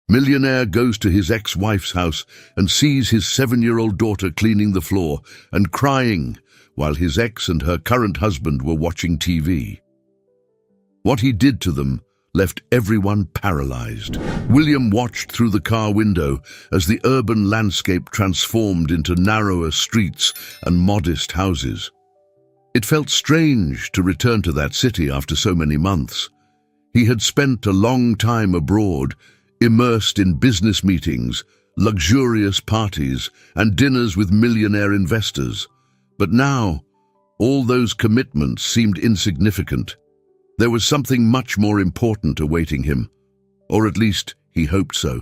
Millionaire goes to his ex-wife's house and sees his 7-year-old daughter cleaning the floor and crying while his ex and her current husband were watching TV. What he did to them left everyone paralyzed. William watched through the car window as the urban landscape transformed into narrower streets and modest houses. It felt strange to return to that city after so many months. He had spent a long time abroad, immersed in business meetings, luxurious parties, and dinners with millionaire investors. But now, all those commitments seemed insignificant. There was something much more important awaiting him, or at least he hoped so.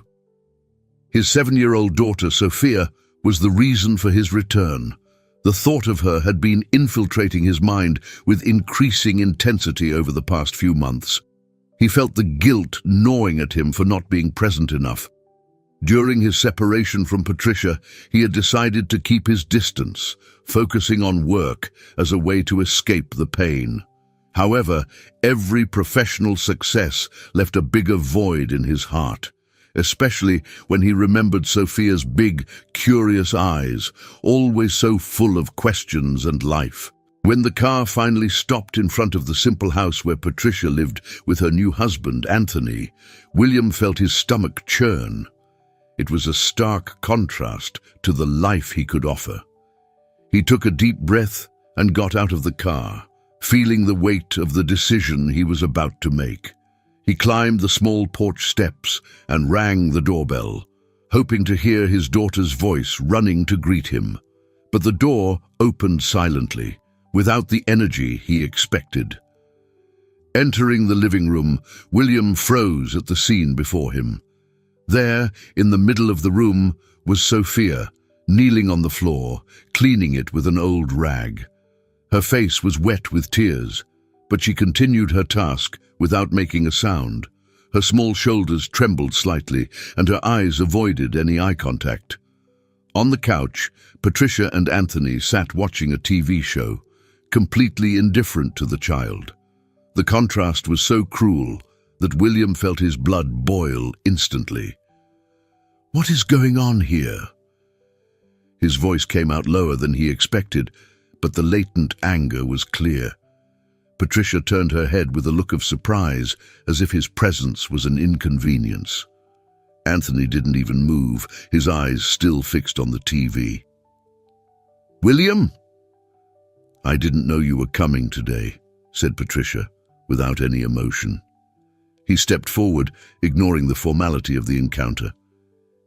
His 7-year-old daughter, Sophia, was the reason for his return. The thought of her had been infiltrating his mind with increasing intensity over the past few months. He felt the guilt gnawing at him for not being present enough. During his separation from Patricia, he had decided to keep his distance, focusing on work as a way to escape the pain. However, every professional success left a bigger void in his heart, especially when he remembered Sophia's big, curious eyes, always so full of questions and life. When the car finally stopped in front of the simple house where Patricia lived with her new husband, Anthony, William felt his stomach churn. It was a stark contrast to the life he could offer. He took a deep breath and got out of the car, feeling the weight of the decision he was about to make. He climbed the small porch steps and rang the doorbell, hoping to hear his daughter's voice running to greet him. But the door opened silently, without the energy he expected. Entering the living room, William froze at the scene before him. There, in the middle of the room, was Sophia, kneeling on the floor, cleaning it with an old rag. Her face was wet with tears, but she continued her task without making a sound. Her small shoulders trembled slightly, and her eyes avoided any eye contact. On the couch, Patricia and Anthony sat watching a TV show, completely indifferent to the child. The contrast was so cruel that William felt his blood boil instantly. "What is going on here?" His voice came out lower than he expected, but the latent anger was clear. Patricia turned her head with a look of surprise, as if his presence was an inconvenience. Anthony didn't even move, his eyes still fixed on the TV. "William?" "I didn't know you were coming today," said Patricia, without any emotion. He stepped forward, ignoring the formality of the encounter.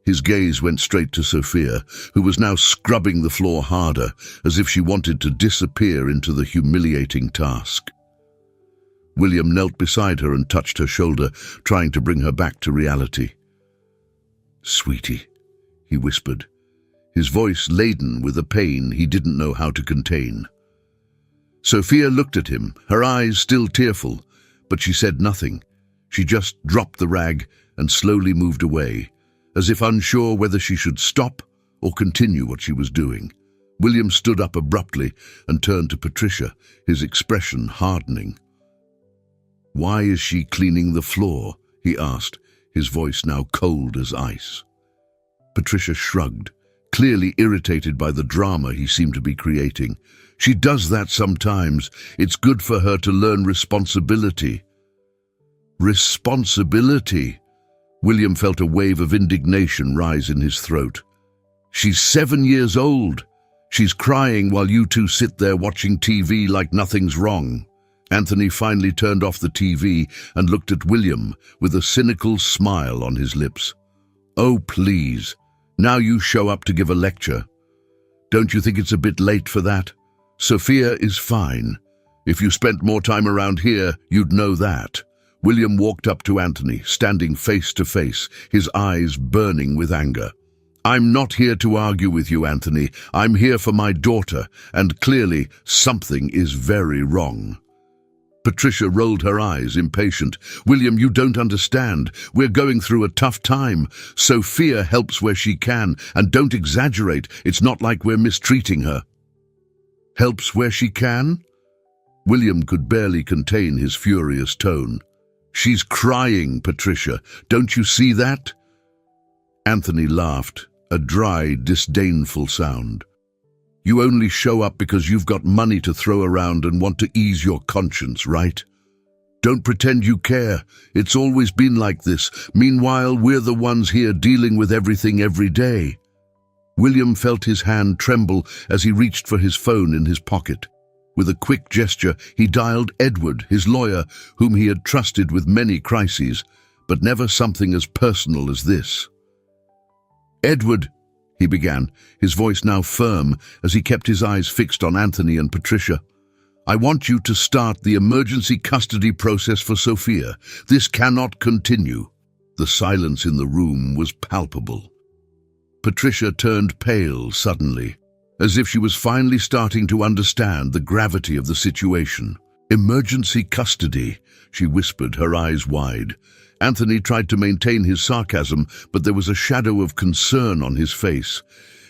His gaze went straight to Sophia, who was now scrubbing the floor harder, as if she wanted to disappear into the humiliating task. William knelt beside her and touched her shoulder, trying to bring her back to reality. "Sweetie," he whispered, his voice laden with a pain he didn't know how to contain. Sophia looked at him, her eyes still tearful, but she said nothing. She just dropped the rag and slowly moved away, as if unsure whether she should stop or continue what she was doing. William stood up abruptly and turned to Patricia, his expression hardening. "Why is she cleaning the floor?" he asked, his voice now cold as ice. Patricia shrugged, clearly irritated by the drama he seemed to be creating. "She does that sometimes. It's good for her to learn responsibility." Responsibility? William felt a wave of indignation rise in his throat. "She's 7 years old. She's crying while you two sit there watching TV like nothing's wrong." Anthony finally turned off the TV and looked at William with a cynical smile on his lips. "Oh, please. Now you show up to give a lecture. Don't you think it's a bit late for that? Sophia is fine. If you spent more time around here, you'd know that." William walked up to Anthony, standing face to face, his eyes burning with anger. "I'm not here to argue with you, Anthony. I'm here for my daughter, and clearly something is very wrong." Patricia rolled her eyes, impatient. "William, you don't understand. We're going through a tough time. Sophia helps where she can, and don't exaggerate. It's not like we're mistreating her." "Helps where she can?" William could barely contain his furious tone. "She's crying, Patricia. Don't you see that? Anthony laughed, a dry, disdainful sound. You only show up because you've got money to throw around and want to ease your conscience, right? Don't pretend you care. It's always been like this. Meanwhile, we're the ones here dealing with everything every day. William felt his hand tremble as he reached for his phone in his pocket. With a quick gesture, he dialed Edward, his lawyer, whom he had trusted with many crises, but never something as personal as this. Edward, he began, his voice now firm as he kept his eyes fixed on Anthony and Patricia. I want you to start the emergency custody process for Sophia. This cannot continue. The silence in the room was palpable. Patricia turned pale suddenly, as if she was finally starting to understand the gravity of the situation. Emergency custody, she whispered, her eyes wide. Anthony tried to maintain his sarcasm, but there was a shadow of concern on his face.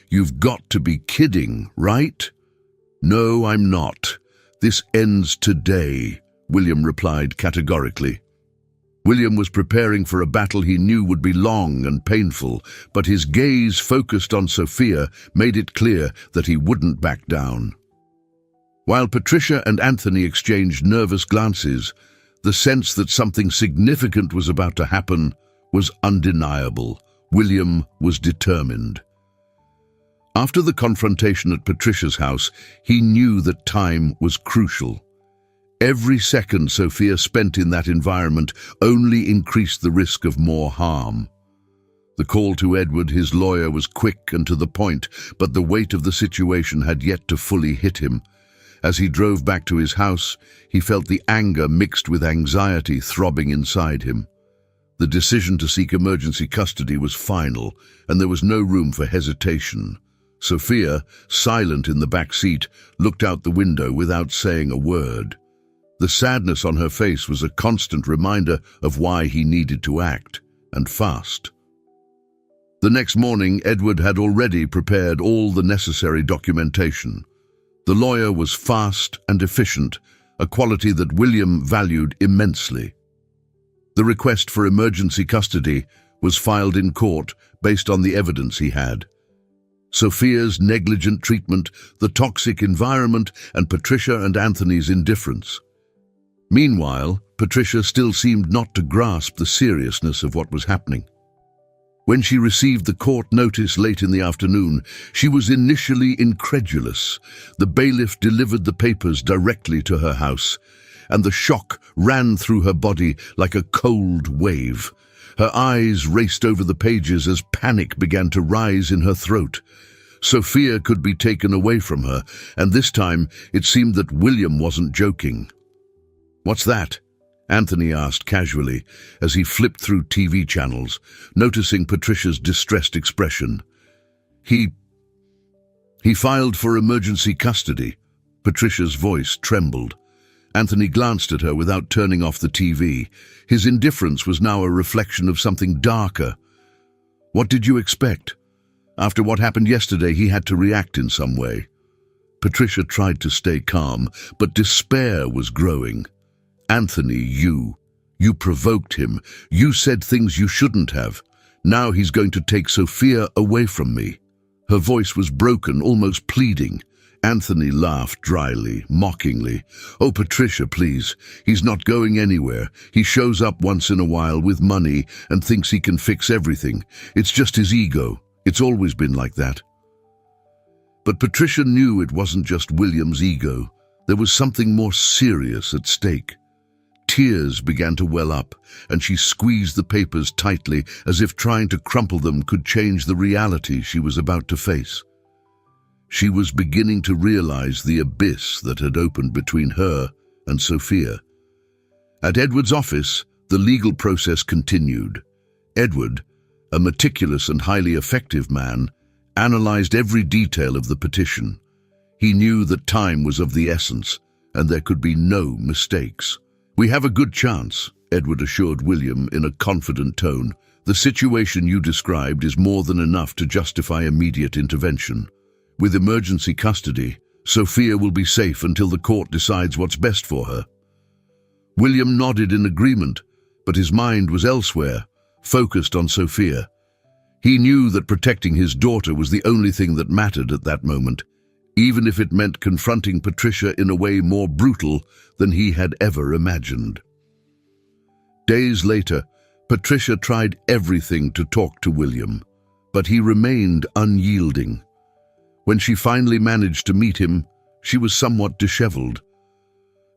You've got to be kidding, right? No, I'm not. This ends today, William replied categorically. William was preparing for a battle he knew would be long and painful, but his gaze focused on Sophia made it clear that he wouldn't back down. While Patricia and Anthony exchanged nervous glances, the sense that something significant was about to happen was undeniable. William was determined. After the confrontation at Patricia's house, he knew that time was crucial. Every second Sophia spent in that environment only increased the risk of more harm. The call to Edward, his lawyer, was quick and to the point, but the weight of the situation had yet to fully hit him. As he drove back to his house, he felt the anger mixed with anxiety throbbing inside him. The decision to seek emergency custody was final, and there was no room for hesitation. Sophia, silent in the back seat, looked out the window without saying a word. The sadness on her face was a constant reminder of why he needed to act, and fast. The next morning, Edward had already prepared all the necessary documentation. The lawyer was fast and efficient, a quality that William valued immensely. The request for emergency custody was filed in court based on the evidence he had. Sophia's negligent treatment, the toxic environment, and Patricia and Anthony's indifference. Meanwhile, Patricia still seemed not to grasp the seriousness of what was happening. When she received the court notice late in the afternoon, she was initially incredulous. The bailiff delivered the papers directly to her house, and the shock ran through her body like a cold wave. Her eyes raced over the pages as panic began to rise in her throat. Sophia could be taken away from her, and this time it seemed that William wasn't joking. "What's that?" Anthony asked casually as he flipped through TV channels, noticing Patricia's distressed expression. He filed for emergency custody. Patricia's voice trembled. Anthony glanced at her without turning off the TV. His indifference was now a reflection of something darker. What did you expect? After what happened yesterday, he had to react in some way. Patricia tried to stay calm, but despair was growing. Anthony, you provoked him. You said things you shouldn't have. Now he's going to take Sophia away from me. Her voice was broken, almost pleading. Anthony laughed dryly, mockingly. "Oh, Patricia, please. He's not going anywhere. He shows up once in a while with money and thinks he can fix everything. It's just his ego. It's always been like that." But Patricia knew it wasn't just William's ego. There was something more serious at stake. Tears began to well up, and she squeezed the papers tightly as if trying to crumple them could change the reality she was about to face. She was beginning to realize the abyss that had opened between her and Sophia. At Edward's office, the legal process continued. Edward, a meticulous and highly effective man, analyzed every detail of the petition. He knew that time was of the essence, and there could be no mistakes. "We have a good chance," Edward assured William in a confident tone. "The situation you described is more than enough to justify immediate intervention. With emergency custody, Sophia will be safe until the court decides what's best for her." William nodded in agreement, but his mind was elsewhere, focused on Sophia. He knew that protecting his daughter was the only thing that mattered at that moment, even if it meant confronting Patricia in a way more brutal than he had ever imagined. Days later, Patricia tried everything to talk to William, but he remained unyielding. When she finally managed to meet him, she was somewhat disheveled.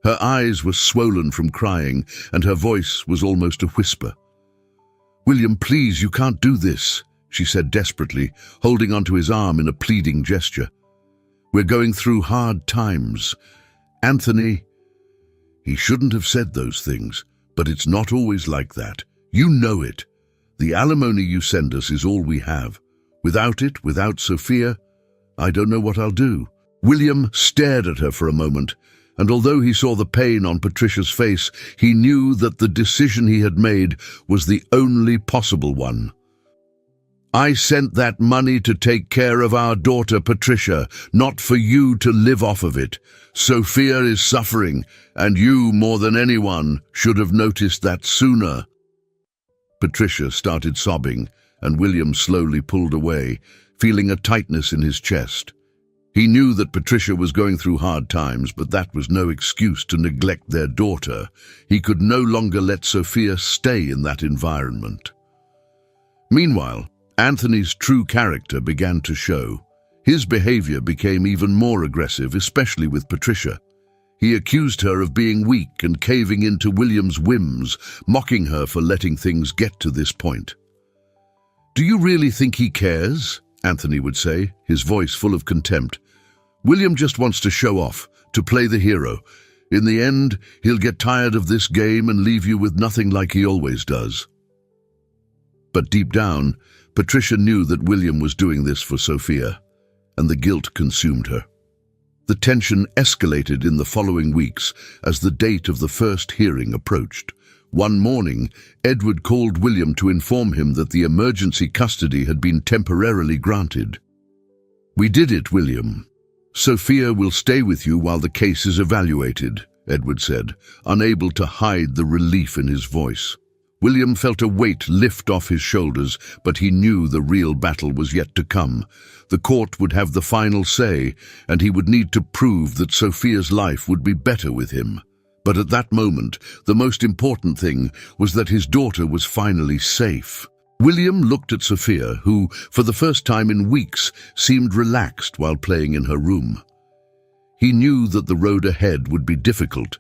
Her eyes were swollen from crying, and her voice was almost a whisper. "William, please, you can't do this," she said desperately, holding onto his arm in a pleading gesture. "We're going through hard times. Anthony..." He shouldn't have said those things, but it's not always like that. You know it. The alimony you send us is all we have. Without it, without Sophia, I don't know what I'll do. William stared at her for a moment, and although he saw the pain on Patricia's face, he knew that the decision he had made was the only possible one. "I sent that money to take care of our daughter, Patricia, not for you to live off of it. Sophia is suffering, and you, more than anyone, should have noticed that sooner." Patricia started sobbing, and William slowly pulled away, feeling a tightness in his chest. He knew that Patricia was going through hard times, but that was no excuse to neglect their daughter. He could no longer let Sophia stay in that environment. Meanwhile, Anthony's true character began to show. His behavior became even more aggressive, especially with Patricia. He accused her of being weak and caving into William's whims, mocking her for letting things get to this point. "Do you really think he cares?" Anthony would say, his voice full of contempt. "William just wants to show off, to play the hero. In the end, he'll get tired of this game and leave you with nothing like he always does." But deep down, Patricia knew that William was doing this for Sophia, and the guilt consumed her. The tension escalated in the following weeks as the date of the first hearing approached. One morning, Edward called William to inform him that the emergency custody had been temporarily granted. "We did it, William. Sophia will stay with you while the case is evaluated," Edward said, unable to hide the relief in his voice. William felt a weight lift off his shoulders, but he knew the real battle was yet to come. The court would have the final say, and he would need to prove that Sophia's life would be better with him. But at that moment, the most important thing was that his daughter was finally safe. William looked at Sophia, who, for the first time in weeks, seemed relaxed while playing in her room. He knew that the road ahead would be difficult,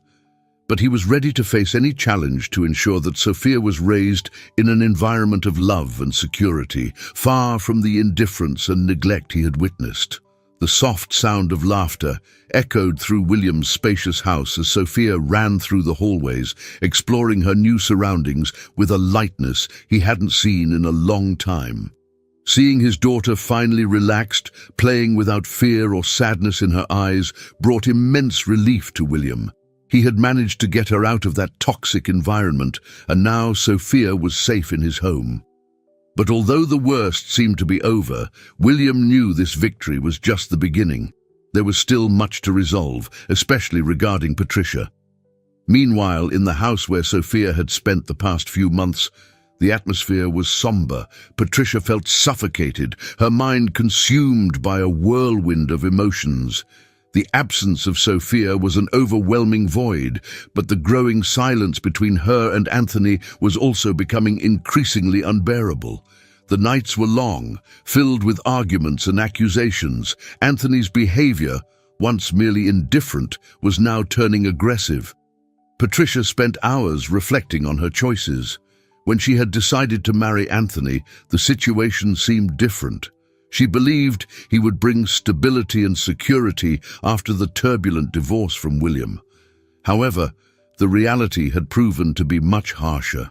but he was ready to face any challenge to ensure that Sophia was raised in an environment of love and security, far from the indifference and neglect he had witnessed. The soft sound of laughter echoed through William's spacious house as Sophia ran through the hallways, exploring her new surroundings with a lightness he hadn't seen in a long time. Seeing his daughter finally relaxed, playing without fear or sadness in her eyes, brought immense relief to William. He had managed to get her out of that toxic environment, and now Sophia was safe in his home. But although the worst seemed to be over, William knew this victory was just the beginning. There was still much to resolve, especially regarding Patricia. Meanwhile, in the house where Sophia had spent the past few months, the atmosphere was somber. Patricia felt suffocated, her mind consumed by a whirlwind of emotions. The absence of Sophia was an overwhelming void, but the growing silence between her and Anthony was also becoming increasingly unbearable. The nights were long, filled with arguments and accusations. Anthony's behavior, once merely indifferent, was now turning aggressive. Patricia spent hours reflecting on her choices. When she had decided to marry Anthony, the situation seemed different. She believed he would bring stability and security after the turbulent divorce from William. However, the reality had proven to be much harsher.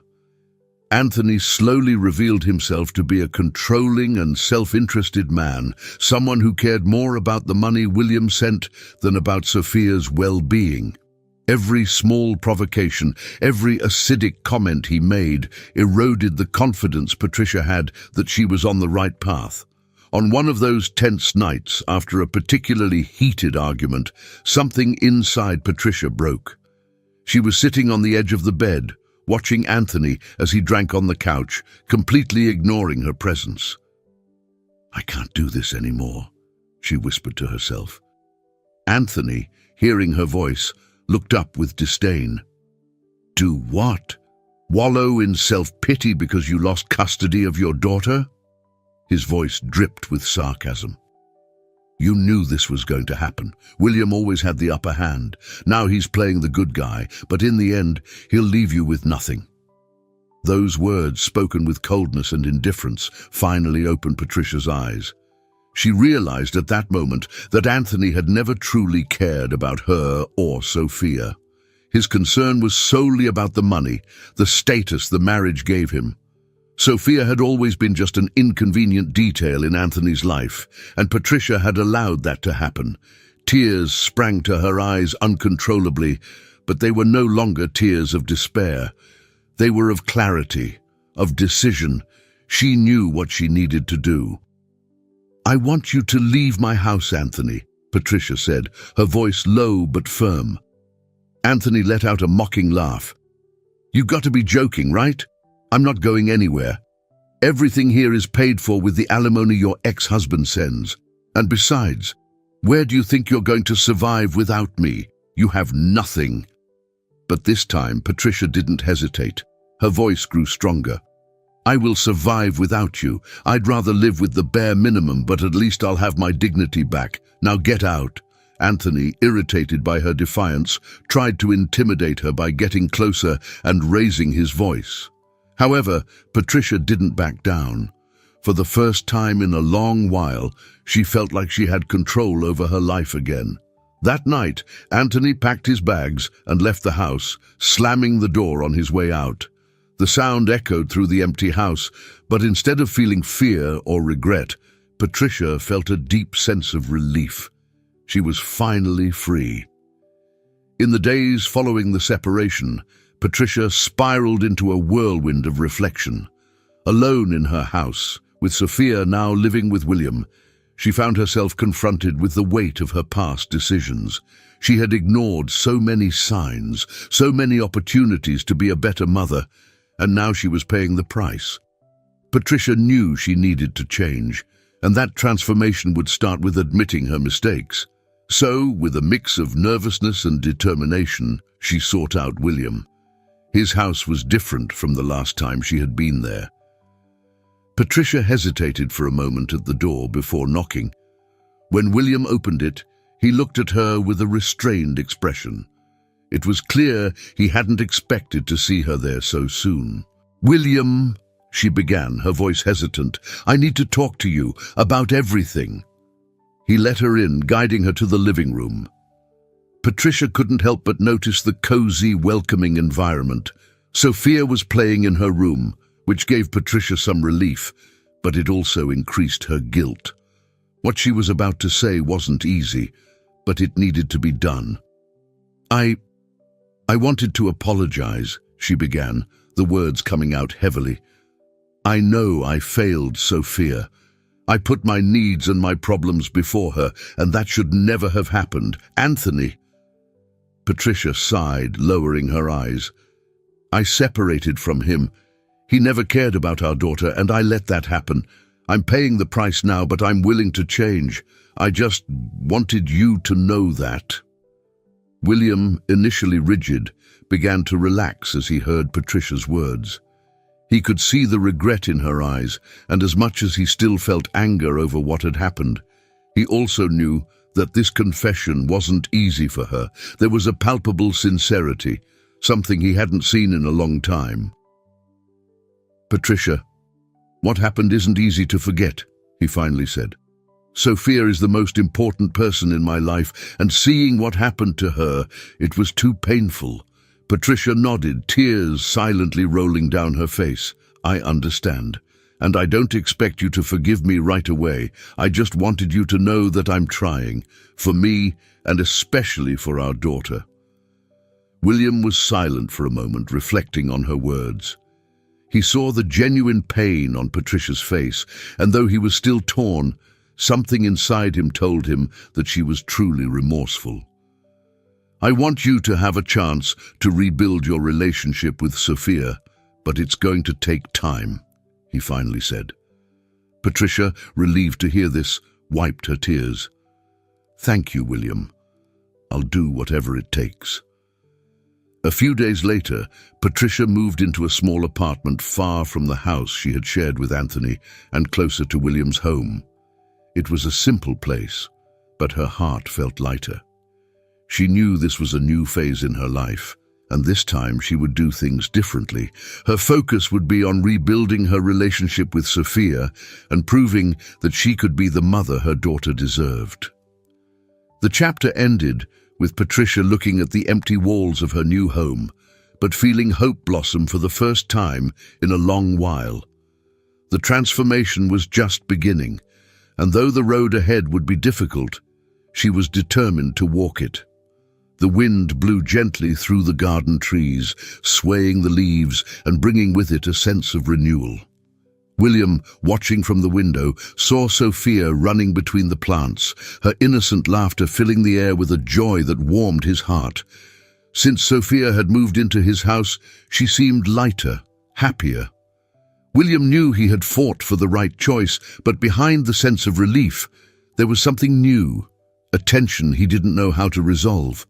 Anthony slowly revealed himself to be a controlling and self-interested man, someone who cared more about the money William sent than about Sophia's well-being. Every small provocation, every acidic comment he made eroded the confidence Patricia had that she was on the right path. On one of those tense nights, after a particularly heated argument, something inside Patricia broke. She was sitting on the edge of the bed, watching Anthony as he drank on the couch, completely ignoring her presence. "I can't do this anymore," she whispered to herself. Anthony, hearing her voice, looked up with disdain. "Do what? Wallow in self-pity because you lost custody of your daughter?" His voice dripped with sarcasm. "You knew this was going to happen. William always had the upper hand. Now he's playing the good guy, but in the end, he'll leave you with nothing." Those words, spoken with coldness and indifference, finally opened Patricia's eyes. She realized at that moment that Anthony had never truly cared about her or Sophia. His concern was solely about the money, the status the marriage gave him. Sophia had always been just an inconvenient detail in Anthony's life, and Patricia had allowed that to happen. Tears sprang to her eyes uncontrollably, but they were no longer tears of despair. They were of clarity, of decision. She knew what she needed to do. "I want you to leave my house, Anthony," Patricia said, her voice low but firm. Anthony let out a mocking laugh. "You've got to be joking, right? I'm not going anywhere. Everything here is paid for with the alimony your ex-husband sends. And besides, where do you think you're going to survive without me? You have nothing." But this time, Patricia didn't hesitate. Her voice grew stronger. "I will survive without you. I'd rather live with the bare minimum, but at least I'll have my dignity back. Now get out." Anthony, irritated by her defiance, tried to intimidate her by getting closer and raising his voice. However, Patricia didn't back down. For the first time in a long while, she felt like she had control over her life again. That night, Anthony packed his bags and left the house, slamming the door on his way out. The sound echoed through the empty house, but instead of feeling fear or regret, Patricia felt a deep sense of relief. She was finally free. In the days following the separation, Patricia spiraled into a whirlwind of reflection. Alone in her house, with Sophia now living with William, she found herself confronted with the weight of her past decisions. She had ignored so many signs, so many opportunities to be a better mother, and now she was paying the price. Patricia knew she needed to change, and that transformation would start with admitting her mistakes. So, with a mix of nervousness and determination, she sought out William. His house was different from the last time she had been there. Patricia hesitated for a moment at the door before knocking. When William opened it, he looked at her with a restrained expression. It was clear he hadn't expected to see her there so soon. "William," she began, her voice hesitant, "I need to talk to you about everything." He let her in, guiding her to the living room. Patricia couldn't help but notice the cozy, welcoming environment. Sophia was playing in her room, which gave Patricia some relief, but it also increased her guilt. What she was about to say wasn't easy, but it needed to be done. I wanted to apologize," she began, the words coming out heavily. "I know I failed Sophia. I put my needs and my problems before her, and that should never have happened. Anthony." Patricia sighed, lowering her eyes. "I separated from him. He never cared about our daughter, and I let that happen. I'm paying the price now, but I'm willing to change. I just wanted you to know that." William, initially rigid, began to relax as he heard Patricia's words. He could see the regret in her eyes, and as much as he still felt anger over what had happened, he also knew that this confession wasn't easy for her. There was a palpable sincerity, something he hadn't seen in a long time. "Patricia, what happened isn't easy to forget," he finally said. "Sophia is the most important person in my life, and seeing what happened to her, it was too painful." Patricia nodded, tears silently rolling down her face. "I understand, and I don't expect you to forgive me right away. I just wanted you to know that I'm trying, for me and especially for our daughter." William was silent for a moment, reflecting on her words. He saw the genuine pain on Patricia's face, and though he was still torn, something inside him told him that she was truly remorseful. I want you to have a chance to rebuild your relationship with Sophia, but it's going to take time, he finally said. Patricia, relieved to hear this, wiped her tears. Thank you, William. I'll do whatever it takes. A few days later, Patricia moved into a small apartment far from the house she had shared with Anthony and closer to William's home. It was a simple place, but her heart felt lighter. She knew this was a new phase in her life, and this time she would do things differently. Her focus would be on rebuilding her relationship with Sophia and proving that she could be the mother her daughter deserved. The chapter ended with Patricia looking at the empty walls of her new home, but feeling hope blossom for the first time in a long while. The transformation was just beginning, and though the road ahead would be difficult, she was determined to walk it. The wind blew gently through the garden trees, swaying the leaves and bringing with it a sense of renewal. William, watching from the window, saw Sophia running between the plants, her innocent laughter filling the air with a joy that warmed his heart. Since Sophia had moved into his house, she seemed lighter, happier. William knew he had fought for the right choice, but behind the sense of relief, there was something new, a tension he didn't know how to resolve.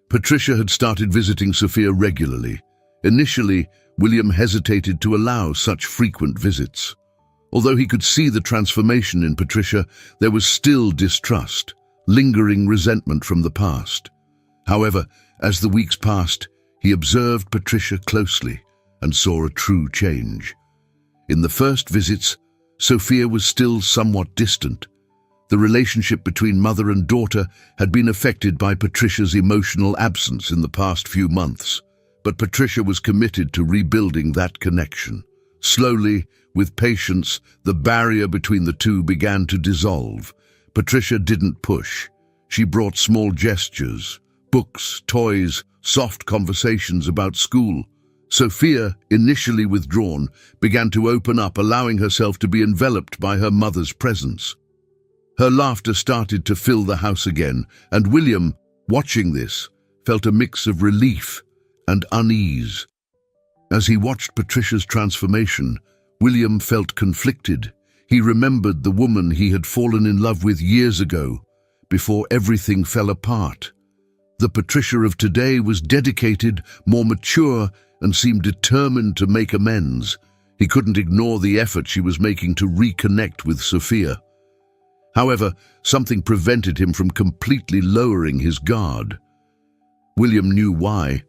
Patricia had started visiting Sophia regularly. Initially, William hesitated to allow such frequent visits. Although he could see the transformation in Patricia, there was still distrust, lingering resentment from the past. However, as the weeks passed, he observed Patricia closely and saw a true change. In the first visits, Sophia was still somewhat distant. The relationship between mother and daughter had been affected by Patricia's emotional absence in the past few months, but Patricia was committed to rebuilding that connection. Slowly, with patience, the barrier between the two began to dissolve. Patricia didn't push. She brought small gestures, books, toys, soft conversations about school. Sophia, initially withdrawn, began to open up, allowing herself to be enveloped by her mother's presence. Her laughter started to fill the house again, and William, watching this, felt a mix of relief and unease. As he watched Patricia's transformation, William felt conflicted. He remembered the woman he had fallen in love with years ago, before everything fell apart. The Patricia of today was dedicated, more mature, and seemed determined to make amends. He couldn't ignore the effort she was making to reconnect with Sophia. However, something prevented him from completely lowering his guard. William knew why.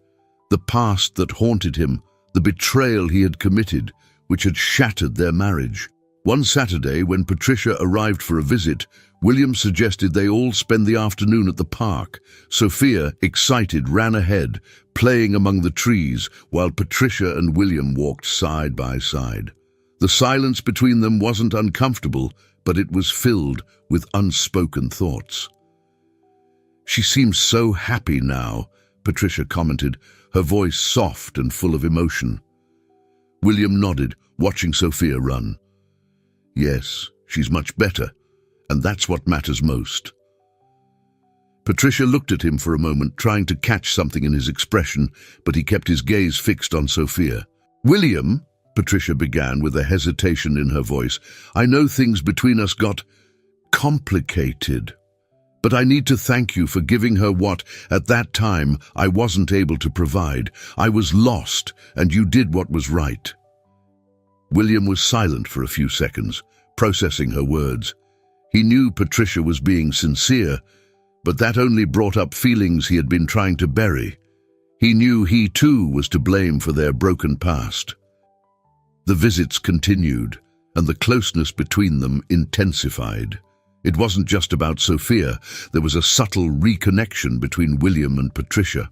The past that haunted him, the betrayal he had committed, which had shattered their marriage. One Saturday, when Patricia arrived for a visit, William suggested they all spend the afternoon at the park. Sophia, excited, ran ahead, playing among the trees, while Patricia and William walked side by side. The silence between them wasn't uncomfortable, but it was filled with unspoken thoughts. "She seems so happy now," Patricia commented, her voice soft and full of emotion. William nodded, watching Sophia run. "Yes, she's much better, and that's what matters most." Patricia looked at him for a moment, trying to catch something in his expression, but he kept his gaze fixed on Sophia. "William," Patricia began with a hesitation in her voice, "I know things between us got complicated, but I need to thank you for giving her what, at that time, I wasn't able to provide. I was lost, and you did what was right." William was silent for a few seconds, processing her words. He knew Patricia was being sincere, but that only brought up feelings he had been trying to bury. He knew he too was to blame for their broken past. The visits continued, and the closeness between them intensified. It wasn't just about Sophia. There was a subtle reconnection between William and Patricia.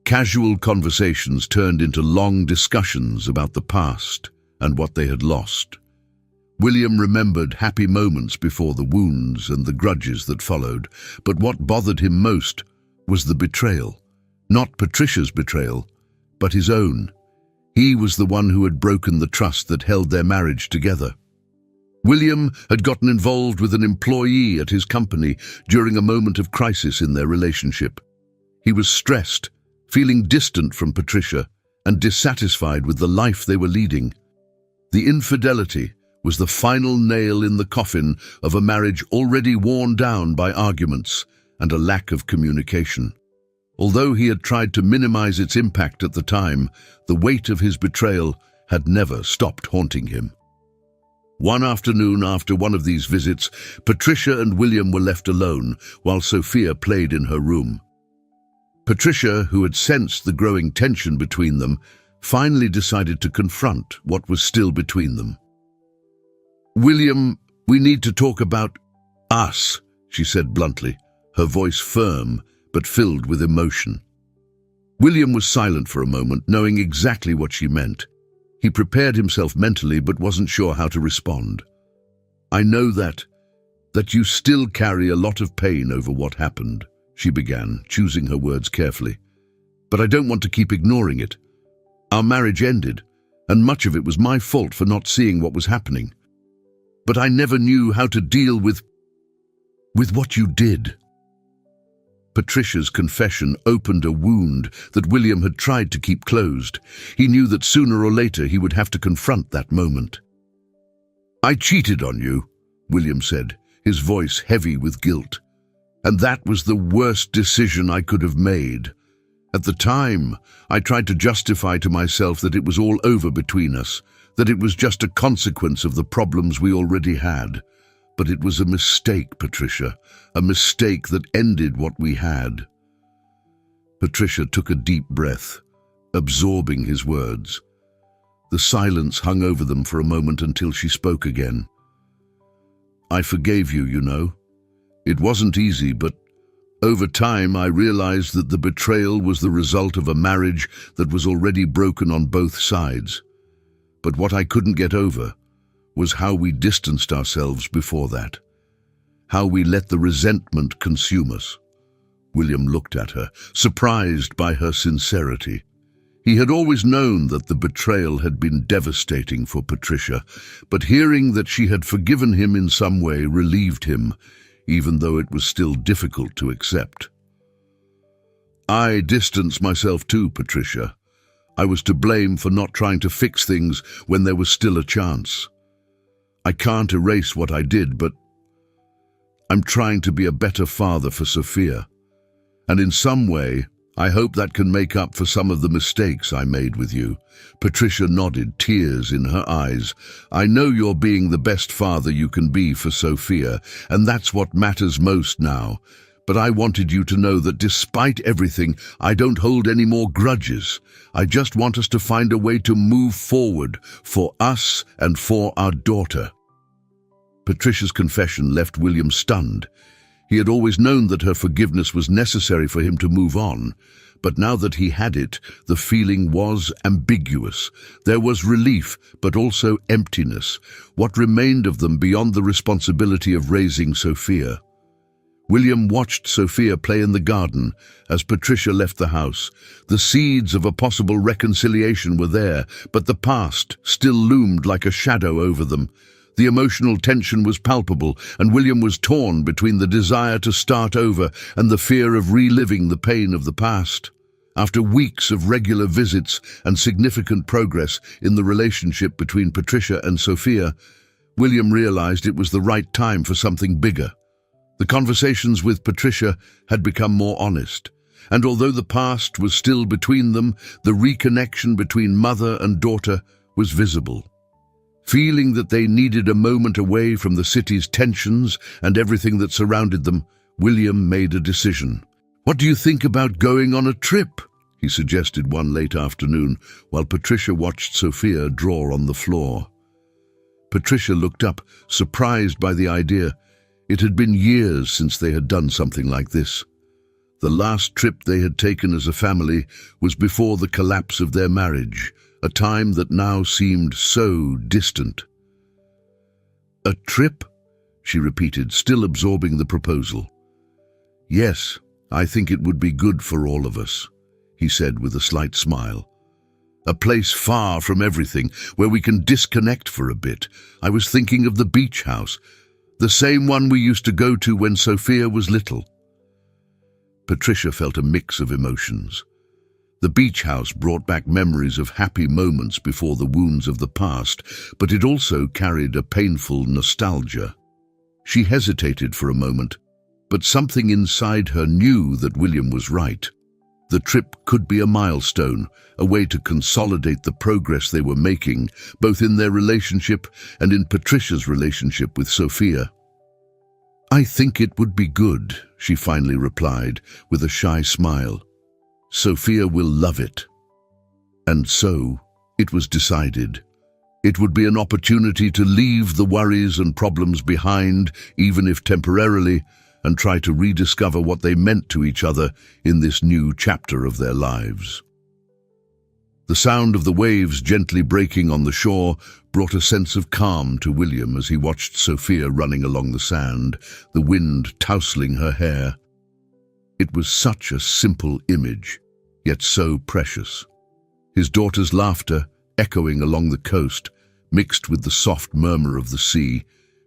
Casual conversations turned into long discussions about the past and what they had lost. William remembered happy moments before the wounds and the grudges that followed, but what bothered him most was the betrayal. Not Patricia's betrayal, but his own. He was the one who had broken the trust that held their marriage together. William had gotten involved with an employee at his company during a moment of crisis in their relationship. He was stressed, feeling distant from Patricia and dissatisfied with the life they were leading. The infidelity was the final nail in the coffin of a marriage already worn down by arguments and a lack of communication. Although he had tried to minimize its impact at the time, the weight of his betrayal had never stopped haunting him. One afternoon after one of these visits, Patricia and William were left alone while Sophia played in her room. Patricia, who had sensed the growing tension between them, finally decided to confront what was still between them. "William, we need to talk about us," she said bluntly, her voice firm but filled with emotion. William was silent for a moment, knowing exactly what she meant. He prepared himself mentally but wasn't sure how to respond. "I know that you still carry a lot of pain over what happened," she began, choosing her words carefully. "But I don't want to keep ignoring it. Our marriage ended, and much of it was my fault for not seeing what was happening. But I never knew how to deal with what you did." Patricia's confession opened a wound that William had tried to keep closed. He knew that sooner or later he would have to confront that moment. "I cheated on you," William said, his voice heavy with guilt. "And that was the worst decision I could have made. At the time, I tried to justify to myself that it was all over between us, that it was just a consequence of the problems we already had. But it was a mistake, Patricia, a mistake that ended what we had." Patricia took a deep breath, absorbing his words. The silence hung over them for a moment until she spoke again. "I forgave you, you know. It wasn't easy, but over time I realized that the betrayal was the result of a marriage that was already broken on both sides. But what I couldn't get over was how we distanced ourselves before that, how we let the resentment consume us." William looked at her, surprised by her sincerity. He had always known that the betrayal had been devastating for Patricia, but hearing that she had forgiven him in some way relieved him, even though it was still difficult to accept. "I distanced myself too, Patricia. I was to blame for not trying to fix things when there was still a chance. I can't erase what I did, but I'm trying to be a better father for Sophia. And in some way, I hope that can make up for some of the mistakes I made with you." Patricia nodded, tears in her eyes. "I know you're being the best father you can be for Sophia, and that's what matters most now. But I wanted you to know that despite everything, I don't hold any more grudges. I just want us to find a way to move forward for us and for our daughter." Patricia's confession left William stunned. He had always known that her forgiveness was necessary for him to move on, but now that he had it, the feeling was ambiguous. There was relief, but also emptiness. What remained of them beyond the responsibility of raising Sophia? William watched Sophia play in the garden as Patricia left the house. The seeds of a possible reconciliation were there, but the past still loomed like a shadow over them. The emotional tension was palpable, and William was torn between the desire to start over and the fear of reliving the pain of the past. After weeks of regular visits and significant progress in the relationship between Patricia and Sophia, William realized it was the right time for something bigger. The conversations with Patricia had become more honest, and although the past was still between them, the reconnection between mother and daughter was visible. Feeling that they needed a moment away from the city's tensions and everything that surrounded them, William made a decision. "What do you think about going on a trip?" he suggested one late afternoon, while Patricia watched Sophia draw on the floor. Patricia looked up, surprised by the idea. It had been years since they had done something like this. The last trip they had taken as a family was before the collapse of their marriage, a time that now seemed so distant. "A trip?" she repeated, still absorbing the proposal. "Yes, I think it would be good for all of us," he said with a slight smile. "A place far from everything, where we can disconnect for a bit. I was thinking of the beach house, the same one we used to go to when Sophia was little." Patricia felt a mix of emotions. The beach house brought back memories of happy moments before the wounds of the past, but it also carried a painful nostalgia. She hesitated for a moment, but something inside her knew that William was right. The trip could be a milestone, a way to consolidate the progress they were making, both in their relationship and in Patricia's relationship with Sophia. "I think it would be good," she finally replied, with a shy smile. "Sophia will love it." And so, it was decided. It would be an opportunity to leave the worries and problems behind, even if temporarily, and try to rediscover what they meant to each other in this new chapter of their lives. The sound of the waves gently breaking on the shore brought a sense of calm to William as he watched Sophia running along the sand, the wind tousling her hair. It was such a simple image, yet so precious. His daughter's laughter, echoing along the coast, mixed with the soft murmur of the sea,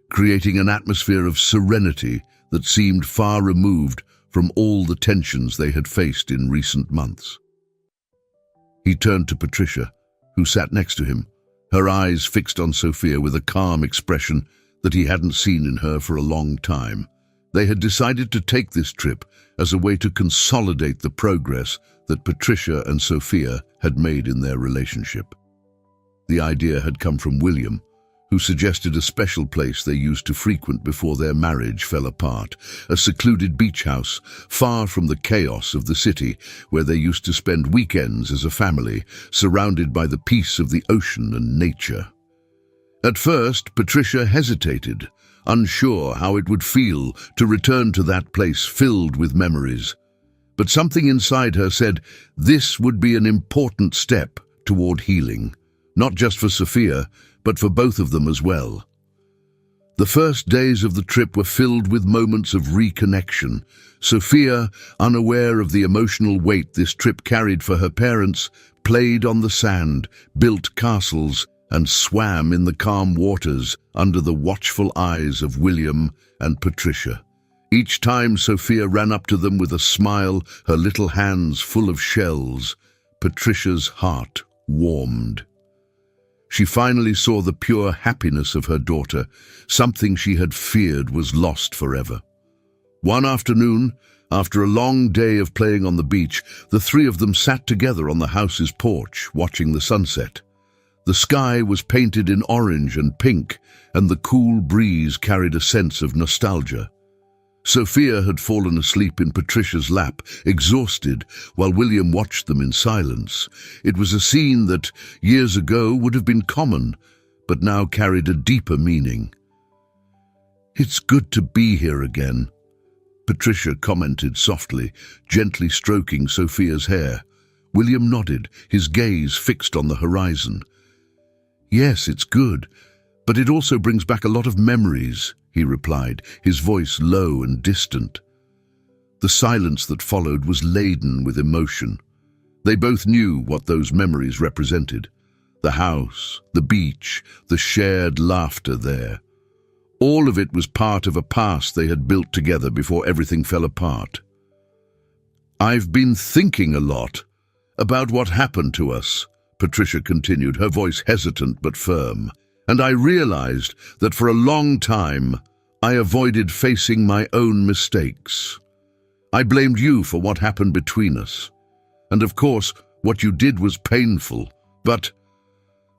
creating an atmosphere of serenity that seemed far removed from all the tensions they had faced in recent months. He turned to Patricia, who sat next to him, her eyes fixed on Sophia with a calm expression that he hadn't seen in her for a long time. They had decided to take this trip as a way to consolidate the progress that Patricia and Sophia had made in their relationship. The idea had come from William, who suggested a special place they used to frequent before their marriage fell apart, a secluded beach house, far from the chaos of the city, where they used to spend weekends as a family, surrounded by the peace of the ocean and nature. At first, Patricia hesitated, unsure how it would feel to return to that place filled with memories. But something inside her said this would be an important step toward healing, not just for Sophia, but for both of them as well. The first days of the trip were filled with moments of reconnection. Sophia, unaware of the emotional weight this trip carried for her parents, played on the sand, built castles, and swam in the calm waters under the watchful eyes of William and Patricia. Each time Sophia ran up to them with a smile, her little hands full of shells, Patricia's heart warmed. She finally saw the pure happiness of her daughter, something she had feared was lost forever. One afternoon, after a long day of playing on the beach, the three of them sat together on the house's porch, watching the sunset. The sky was painted in orange and pink, and the cool breeze carried a sense of nostalgia. Sophia had fallen asleep in Patricia's lap, exhausted, while William watched them in silence. It was a scene that, years ago, would have been common, but now carried a deeper meaning. "It's good to be here again," Patricia commented softly, gently stroking Sophia's hair. William nodded, his gaze fixed on the horizon. "Yes, it's good, but it also brings back a lot of memories," he replied, his voice low and distant. The silence that followed was laden with emotion. They both knew what those memories represented. The house, the beach, the shared laughter there. All of it was part of a past they had built together before everything fell apart. "I've been thinking a lot about what happened to us," Patricia continued, her voice hesitant but firm. "And I realized that for a long time, I avoided facing my own mistakes. I blamed you for what happened between us. And of course, what you did was painful, but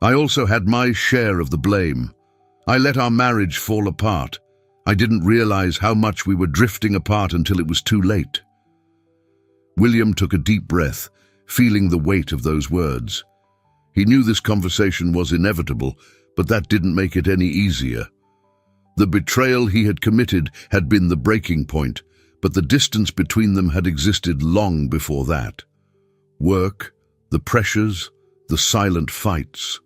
I also had my share of the blame. I let our marriage fall apart. I didn't realize how much we were drifting apart until it was too late." William took a deep breath, feeling the weight of those words. He knew this conversation was inevitable, but that didn't make it any easier. The betrayal he had committed had been the breaking point, but the distance between them had existed long before that. Work, the pressures, the silent fights,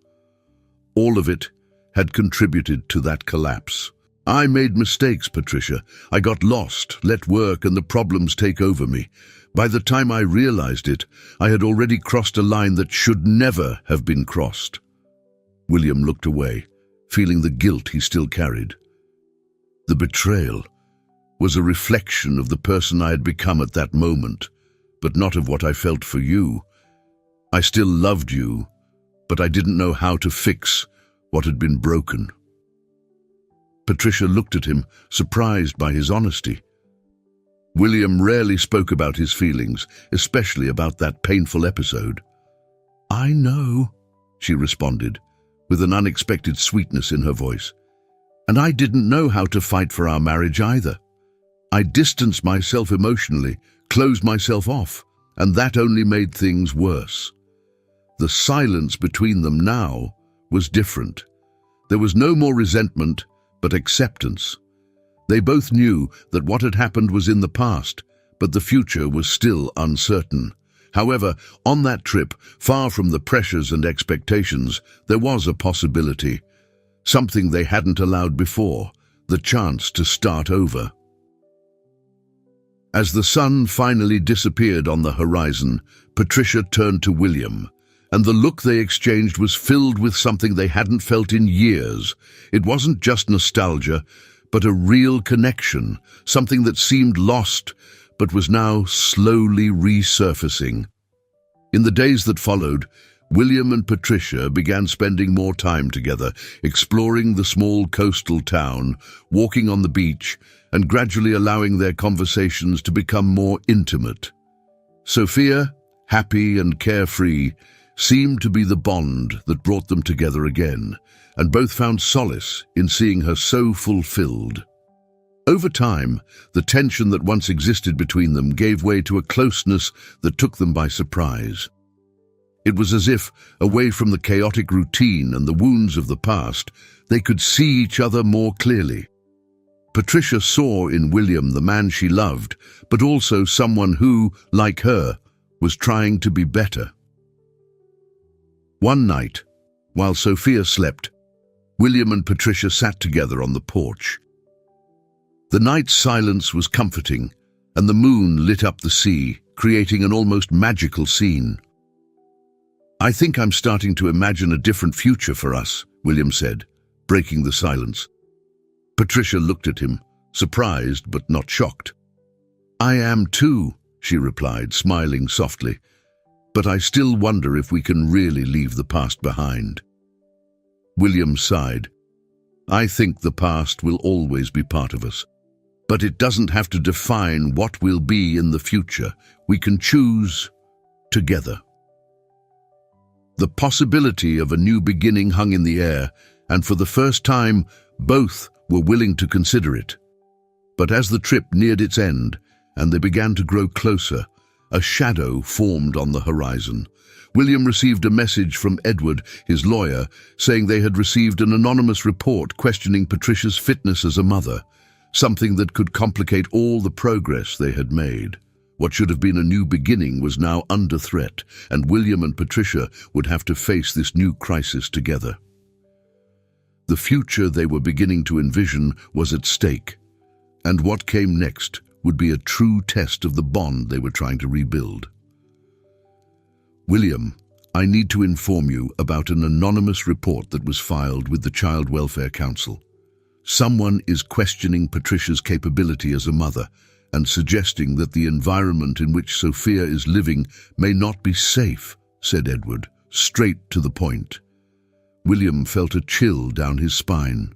all of it had contributed to that collapse. "I made mistakes, Patricia. I got lost, let work and the problems take over me. By the time I realized it, I had already crossed a line that should never have been crossed." William looked away, feeling the guilt he still carried. The betrayal. was a reflection of the person I had become at that moment, but not of what I felt for you. I still loved you, but I didn't know how to fix what had been broken. Patricia looked at him, surprised by his honesty. William rarely spoke about his feelings, especially about that painful episode. "I know," she responded, with an unexpected sweetness in her voice. "And I didn't know how to fight for our marriage either. I distanced myself emotionally, closed myself off, and that only made things worse." The silence between them now was different. There was no more resentment, but acceptance. They both knew that what had happened was in the past, but the future was still uncertain. However, on that trip, far from the pressures and expectations, there was a possibility. Something they hadn't allowed before, the chance to start over. As the sun finally disappeared on the horizon, Patricia turned to William, and the look they exchanged was filled with something they hadn't felt in years. It wasn't just nostalgia, but a real connection, something that seemed lost, but was now slowly resurfacing. In the days that followed, William and Patricia began spending more time together, exploring the small coastal town, walking on the beach, and gradually allowing their conversations to become more intimate. Sophia, happy and carefree, seemed to be the bond that brought them together again, and both found solace in seeing her so fulfilled. Over time, the tension that once existed between them gave way to a closeness that took them by surprise. It was as if, away from the chaotic routine and the wounds of the past, they could see each other more clearly. Patricia saw in William the man she loved, but also someone who, like her, was trying to be better. One night, while Sophia slept, William and Patricia sat together on the porch. The night's silence was comforting, and the moon lit up the sea, creating an almost magical scene. "I think I'm starting to imagine a different future for us," William said, breaking the silence. Patricia looked at him, surprised but not shocked. "I am too," she replied, smiling softly, "but I still wonder if we can really leave the past behind." William sighed. "I think the past will always be part of us, but it doesn't have to define what we'll be in the future. We can choose together." The possibility of a new beginning hung in the air, and for the first time, both were willing to consider it. But as the trip neared its end, and they began to grow closer, a shadow formed on the horizon. William received a message from Edward, his lawyer, saying they had received an anonymous report questioning Patricia's fitness as a mother, something that could complicate all the progress they had made. What should have been a new beginning was now under threat, and William and Patricia would have to face this new crisis together. The future they were beginning to envision was at stake, and what came next would be a true test of the bond they were trying to rebuild. "William, I need to inform you about an anonymous report that was filed with the Child Welfare Council. Someone is questioning Patricia's capability as a mother and suggesting that the environment in which Sophia is living may not be safe," said Edward, straight to the point. William felt a chill down his spine.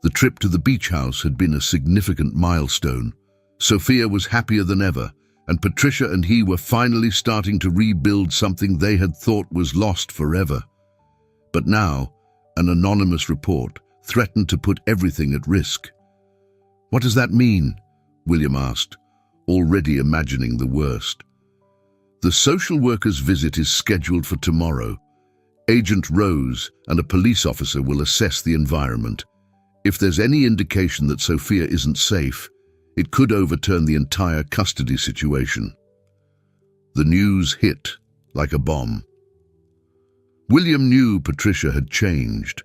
The trip to the beach house had been a significant milestone. Sophia was happier than ever, and Patricia and he were finally starting to rebuild something they had thought was lost forever. But now, an anonymous report threatened to put everything at risk. "What does that mean?" William asked, already imagining the worst. "The social worker's visit is scheduled for tomorrow. Agent Rose and a police officer will assess the environment. If there's any indication that Sophia isn't safe, it could overturn the entire custody situation." The news hit like a bomb. William knew Patricia had changed,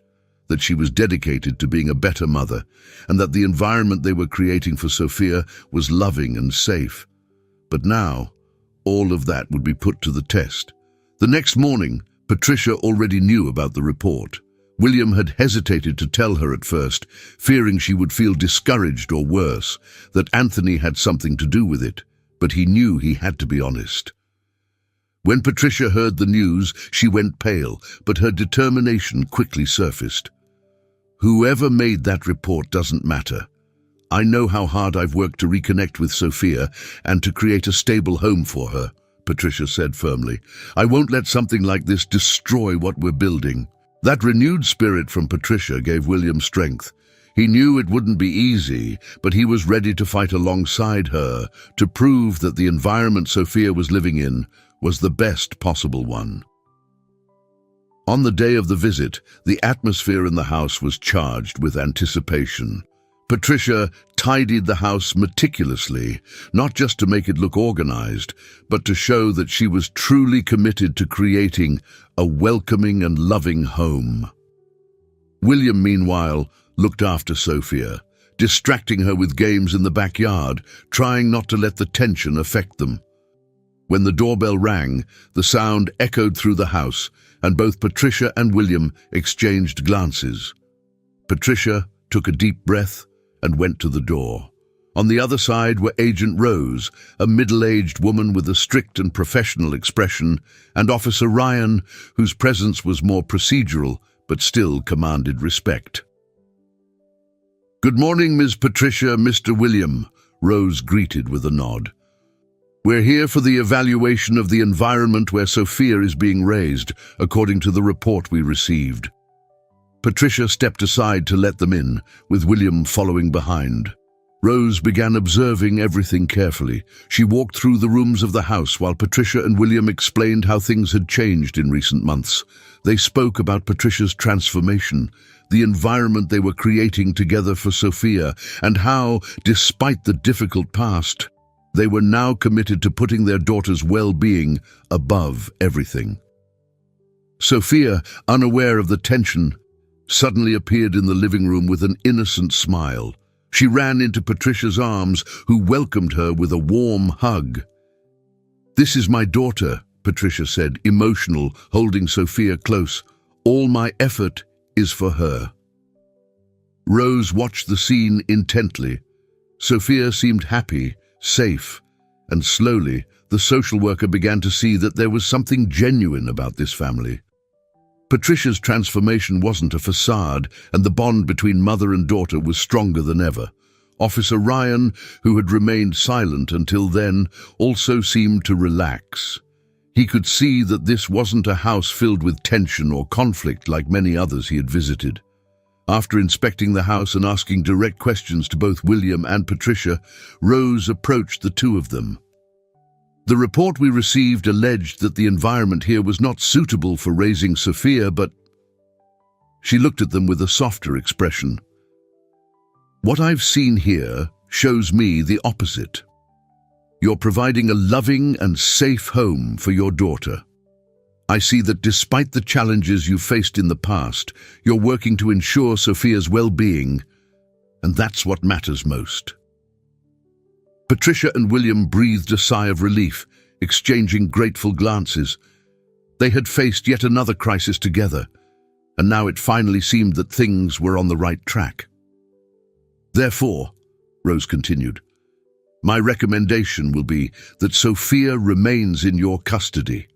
that she was dedicated to being a better mother, and that the environment they were creating for Sophia was loving and safe. But now, all of that would be put to the test. The next morning, Patricia already knew about the report. William had hesitated to tell her at first, fearing she would feel discouraged or worse, that Anthony had something to do with it, but he knew he had to be honest. When Patricia heard the news, she went pale, but her determination quickly surfaced. "Whoever made that report doesn't matter. I know how hard I've worked to reconnect with Sophia and to create a stable home for her," Patricia said firmly. "I won't let something like this destroy what we're building." That renewed spirit from Patricia gave William strength. He knew it wouldn't be easy, but he was ready to fight alongside her to prove that the environment Sophia was living in was the best possible one. On the day of the visit, the atmosphere in the house was charged with anticipation. Patricia tidied the house meticulously, not just to make it look organized, but to show that she was truly committed to creating a welcoming and loving home. William, meanwhile, looked after Sophia, distracting her with games in the backyard, trying not to let the tension affect them. When the doorbell rang, the sound echoed through the house, and both Patricia and William exchanged glances. Patricia took a deep breath and went to the door. On the other side were Agent Rose, a middle-aged woman with a strict and professional expression, and Officer Ryan, whose presence was more procedural but still commanded respect. "Good morning, Ms. Patricia, Mr. William," Rose greeted with a nod. "We're here for the evaluation of the environment where Sophia is being raised, according to the report we received." Patricia stepped aside to let them in, with William following behind. Rose began observing everything carefully. She walked through the rooms of the house while Patricia and William explained how things had changed in recent months. They spoke about Patricia's transformation, the environment they were creating together for Sophia, and how, despite the difficult past, they were now committed to putting their daughter's well-being above everything. Sophia, unaware of the tension, suddenly appeared in the living room with an innocent smile. She ran into Patricia's arms, who welcomed her with a warm hug. "This is my daughter," Patricia said, emotional, holding Sophia close. "All my effort is for her." Rose watched the scene intently. Sophia seemed happy, safe, and slowly the social worker began to see that there was something genuine about this family. Patricia's transformation wasn't a facade, and the bond between mother and daughter was stronger than ever. Officer Ryan, who had remained silent until then, also seemed to relax. He could see that this wasn't a house filled with tension or conflict like many others he had visited. After inspecting the house and asking direct questions to both William and Patricia, Rose approached the two of them. "The report we received alleged that the environment here was not suitable for raising Sophia, but..." She looked at them with a softer expression. "What I've seen here shows me the opposite. You're providing a loving and safe home for your daughter. I see that despite the challenges you faced in the past, you're working to ensure Sophia's well-being, and that's what matters most." Patricia and William breathed a sigh of relief, exchanging grateful glances. They had faced yet another crisis together, and now it finally seemed that things were on the right track. "Therefore," Rose continued, "my recommendation will be that Sophia remains in your custody.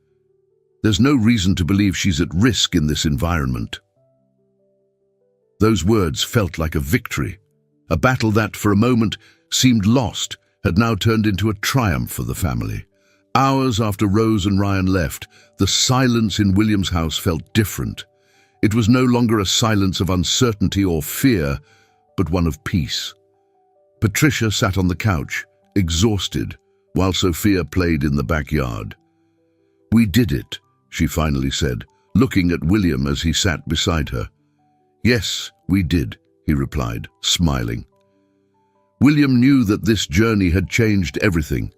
There's no reason to believe she's at risk in this environment." Those words felt like a victory. A battle that, for a moment, seemed lost had now turned into a triumph for the family. Hours after Rose and Ryan left, the silence in William's house felt different. It was no longer a silence of uncertainty or fear, but one of peace. Patricia sat on the couch, exhausted, while Sophia played in the backyard. "We did it," she finally said, looking at William as he sat beside her. "Yes, we did," he replied, smiling. William knew that this journey had changed everything.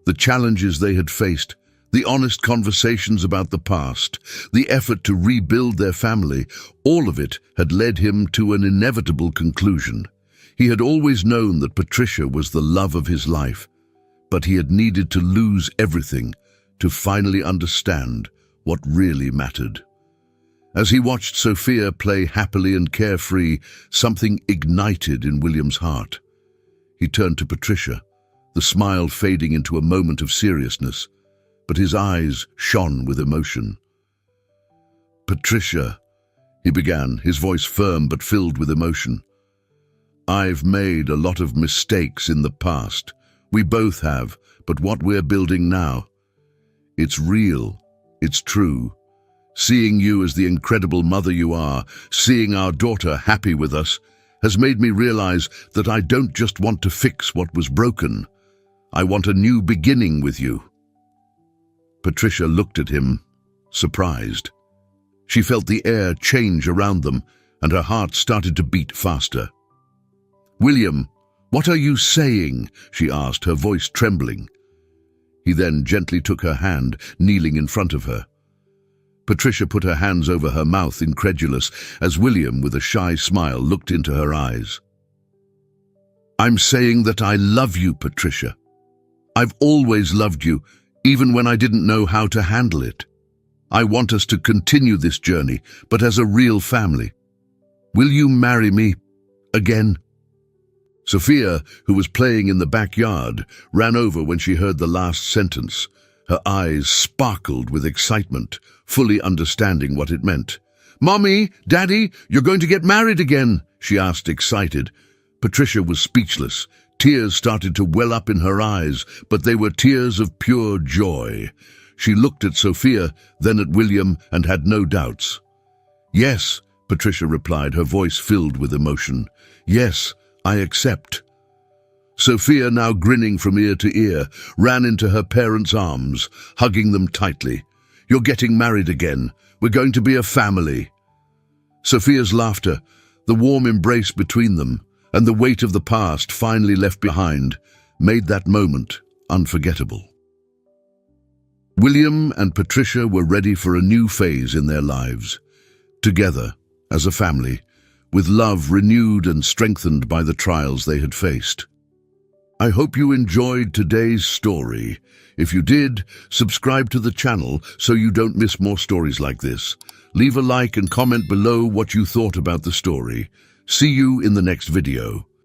The challenges they had faced, the honest conversations about the past, the effort to rebuild their family, all of it had led him to an inevitable conclusion. He had always known that Patricia was the love of his life, but he had needed to lose everything to finally understand what really mattered. As he watched Sophia play happily and carefree, something ignited in William's heart. He turned to Patricia, the smile fading into a moment of seriousness, but his eyes shone with emotion. "Patricia," he began, his voice firm but filled with emotion. "I've made a lot of mistakes in the past. We both have, but what we're building now, it's real, it's true. Seeing you as the incredible mother you are, seeing our daughter happy with us, has made me realize that I don't just want to fix what was broken. I want a new beginning with you." Patricia looked at him, surprised. She felt the air change around them, and her heart started to beat faster. "William, what are you saying?" she asked, her voice trembling. He then gently took her hand, kneeling in front of her. Patricia put her hands over her mouth, incredulous, as William, with a shy smile, looked into her eyes. "I'm saying that I love you, Patricia. I've always loved you, even when I didn't know how to handle it. I want us to continue this journey, but as a real family. Will you marry me again?" Sophia, who was playing in the backyard, ran over when she heard the last sentence. Her eyes sparkled with excitement, fully understanding what it meant. "Mommy, Daddy, you're going to get married again," she asked, excited. Patricia was speechless. Tears started to well up in her eyes, but they were tears of pure joy. She looked at Sophia, then at William, and had no doubts. "Yes," Patricia replied, her voice filled with emotion. "Yes, I accept." Sophia, now grinning from ear to ear, ran into her parents' arms, hugging them tightly. "You're getting married again. We're going to be a family." Sophia's laughter, the warm embrace between them, and the weight of the past finally left behind, made that moment unforgettable. William and Patricia were ready for a new phase in their lives, together, as a family, with love renewed and strengthened by the trials they had faced. I hope you enjoyed today's story. If you did, subscribe to the channel so you don't miss more stories like this. Leave a like and comment below what you thought about the story. See you in the next video.